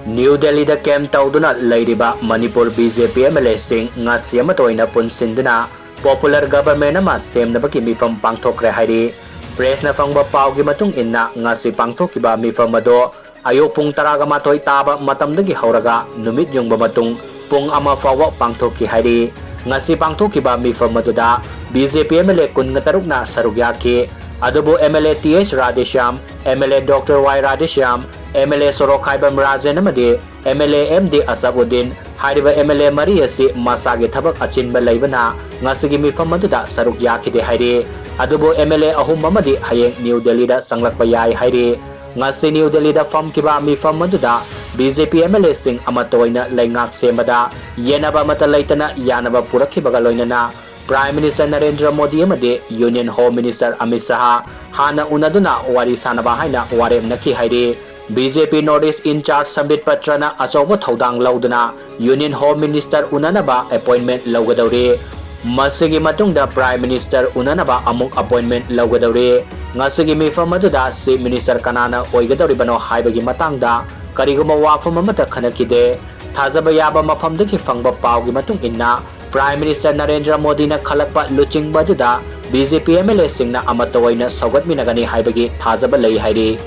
New Delhi da kem tauduna leiriba Manipur Bjp Mlas Singgi ngasi amatoina punsinduna popular government ama semnabaki mifam pangthokre hairi press na fangba pawgi matung inna ngasi pangthokiba mifam ado ayok pung 12 taba matamdagi hauraga numit yungba matung pung ama fawa pangthoki hairi ngasi pangthokiba mifam aduda Bjp MLA kun ngatarukna sarugyaki adubo MLA TH Radheshyam MLA Dr. Y Radheshyam MLA Sorok HAIBAGI Rajan amadi MLA MD Asabuddin hariba MLA mari asi masagi thabak achinba leibana ngasigi mifam aduda saruk yakhide hairi adubo MLA ahum amadi hayeng New Delhi da sanglakpa yai hairi ngasi New Delhi da famkiba mifam aduda Bjp Mlas Singgi amatoina Leingak Sembada Yanakre leitana yanaba purakhibaga loinana Prime Minister Narendra Modi amadi Union Home Minister Amit Shah hana unaduna wari sanaba haina warem nakhi hairi BJP Northeast in charge Sambit Patrana achoba thodang lauduna Union Home Minister unanaba appointment laugadawri masigi matungda Prime Minister unanaba amuk appointment laugadawri ngasigi mifam aduda Chief Minister Kanana Oigani bano HAIBAGI matangda kariguma wafam amata Khannakhidre thajaba yaba mafamdagi fangba pawgi matung inna Prime Minister Narendra Modi na khalakpa luchingba aduda BJP Mlas Singgi na amatoina saugatminagani HAIBAGI thajaba lei hairi